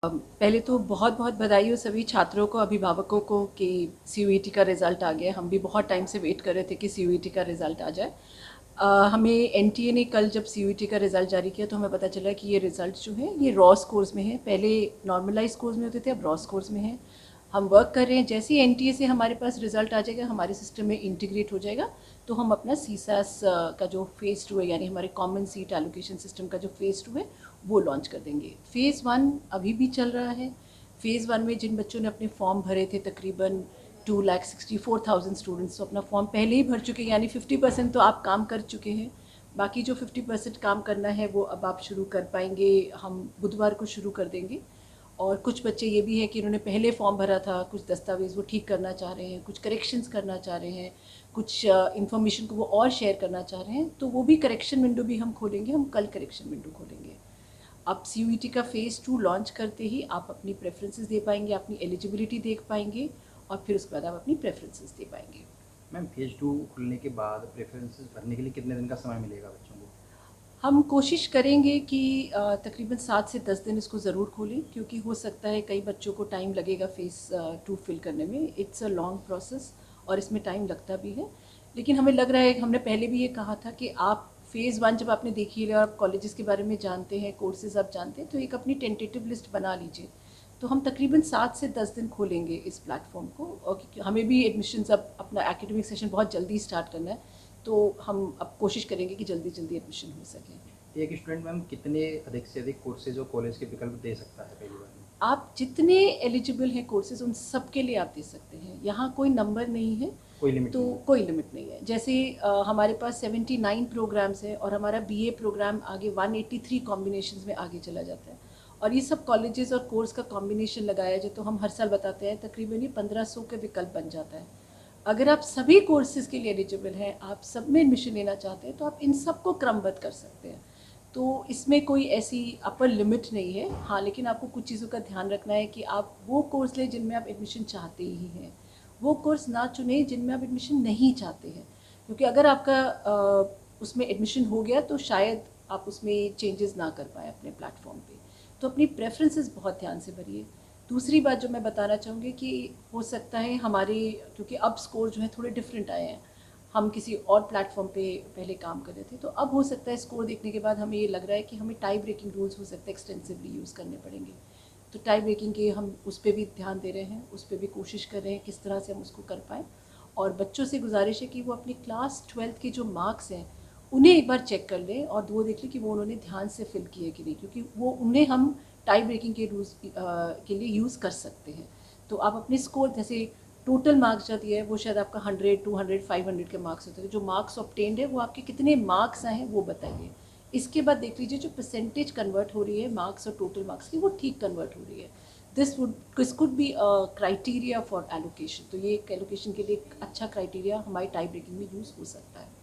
पहले तो बहुत बहुत बधाई हो सभी छात्रों को, अभिभावकों को कि सीयूईटी का रिज़ल्ट आ गया। हम भी बहुत टाइम से वेट कर रहे थे कि सीयूईटी का रिज़ल्ट आ जाए। हमें एनटीए ने कल जब सीयूईटी का रिज़ल्ट जारी किया तो हमें पता चला कि ये रिज़ल्ट जो है ये रॉ स्कोर्स में है। पहले नॉर्मलाइज स्कोर्स में होते थे, अब रॉ स्कोर्स में है। हम वर्क कर रहे हैं, जैसे ही एनटीए से हमारे पास रिज़ल्ट आ जाएगा हमारे सिस्टम में इंटीग्रेट हो जाएगा तो हम अपना सीसास का जो फेज़ 2 है, यानी हमारे कॉमन सीट एलोकेशन सिस्टम का जो फेज़ 2 है वो लॉन्च कर देंगे। फेज़ 1 अभी भी चल रहा है। फेज़ 1 में जिन बच्चों ने अपने फॉर्म भरे थे, तकरीबन 2,64,000 स्टूडेंट्स तो अपना फॉर्म पहले ही भर चुके हैं, यानी 50% तो आप काम कर चुके हैं। बाकी जो 50% काम करना है वो अब आप शुरू कर पाएंगे। हम बुधवार को शुरू कर देंगे। और कुछ बच्चे ये भी हैं कि उन्होंने पहले फॉर्म भरा था, कुछ दस्तावेज़ वो ठीक करना चाह रहे हैं, कुछ करेक्शंस करना चाह रहे हैं, कुछ इन्फॉर्मेशन को वो और शेयर करना चाह रहे हैं, तो वो भी करेक्शन विंडो भी हम खोलेंगे। हम कल करेक्शन विंडो खोलेंगे। अब सीयूईटी का फेज़ 2 लॉन्च करते ही आप अपनी प्रेफरेंसेस दे पाएंगे, अपनी एलिजिबिलिटी देख पाएंगे और फिर उसके बाद आप अपनी प्रेफरेंसेस दे पाएंगे। मैम फेज़ 2 खुलने के बाद प्रेफरेंसेस भरने के लिए कितने दिन का समय मिलेगा बच्चों को? हम कोशिश करेंगे कि तकरीबन 7 से 10 दिन इसको ज़रूर खोलें, क्योंकि हो सकता है कई बच्चों को टाइम लगेगा फेज़ 2 फिल करने में। इट्स अ लॉन्ग प्रोसेस और इसमें टाइम लगता भी है। लेकिन हमें लग रहा है, हमने पहले भी ये कहा था कि आप फेज़ 1 जब आपने देखी लिया और आप कॉलेजेस के बारे में जानते हैं, कोर्सेज आप जानते हैं, तो एक अपनी टेंटेटिव लिस्ट बना लीजिए। तो हम तकरीबन 7 से 10 दिन खोलेंगे इस प्लेटफॉर्म को, और क्योंकि हमें भी एडमिशन्स अब अपना एकेडमिक सेशन बहुत जल्दी स्टार्ट करना है, तो हम अब कोशिश करेंगे कि जल्दी जल्दी एडमिशन हो सके। एक स्टूडेंट मैम कितने अधिक से अधिक कोर्सेज और कॉलेज के विकल्प दे सकता है पहली बार में? आप जितने एलिजिबल हैं कोर्सेज उन सब के लिए आप दे सकते हैं। यहाँ कोई नंबर नहीं है, कोई लिमिट तो नहीं है? कोई लिमिट नहीं है। जैसे हमारे पास 79 प्रोग्राम्स हैं और हमारा बीए प्रोग्राम आगे 183 कॉम्बिनेशंस में आगे चला जाता है। और ये सब कॉलेजेस और कोर्स का कॉम्बिनेशन लगाया जाए तो हम हर साल बताते हैं तकरीबन ये 1500 के विकल्प बन जाता है। अगर आप सभी कोर्सेज के लिए एलिजिबल हैं, आप सब में एडमिशन लेना चाहते हैं, तो आप इन सबको क्रमबद्ध कर सकते हैं। तो इसमें कोई ऐसी अपर लिमिट नहीं है। हाँ, लेकिन आपको कुछ चीज़ों का ध्यान रखना है कि आप वो कोर्स लें जिनमें आप एडमिशन चाहते ही हैं, वो कोर्स ना चुनें जिनमें आप एडमिशन नहीं चाहते हैं। क्योंकि अगर आपका उसमें एडमिशन हो गया तो शायद आप उसमें चेंजेस ना कर पाएँ अपने प्लेटफॉर्म पे। तो अपनी प्रेफरेंसेस बहुत ध्यान से भरिए। दूसरी बात जो मैं बताना चाहूँगी कि हो सकता है हमारे, क्योंकि अब स्कोर जो है थोड़े डिफरेंट आए हैं, हम किसी और प्लेटफॉर्म पे पहले काम कर रहे थे, तो अब हो सकता है स्कोर देखने के बाद हमें ये लग रहा है कि हमें टाई ब्रेकिंग रूल्स हो सकता है एक्सटेंसिवली यूज़ करने पड़ेंगे। तो टाई ब्रेकिंग के हम उस पर भी ध्यान दे रहे हैं, उस पर भी कोशिश कर रहे हैं किस तरह से हम उसको कर पाएँ। और बच्चों से गुजारिश है कि वो अपनी क्लास 12th के जो मार्क्स हैं उन्हें एक बार चेक कर लें और वो देख लें कि वो उन्होंने ध्यान से फिल किए कि नहीं, क्योंकि वो उन्हें हम टाई ब्रेकिंग के रूल्स के लिए यूज़ कर सकते हैं। तो आप अपने स्कोर, जैसे टोटल मार्क्स जो दिया है वो शायद आपका 100, 200, 500 के मार्क्स होते हैं, जो मार्क्स ऑब्टेन्ड है वो आपके कितने मार्क्स आए हैं वो बताइए। इसके बाद देख लीजिए जो परसेंटेज कन्वर्ट हो रही है मार्क्स और टोटल मार्क्स की, वो ठीक कन्वर्ट हो रही है। This could be a criteria for allocation. तो ये एक एलोकेशन के लिए एक अच्छा क्राइटेरिया हमारी टाई ब्रेकिंग में यूज़ हो सकता है।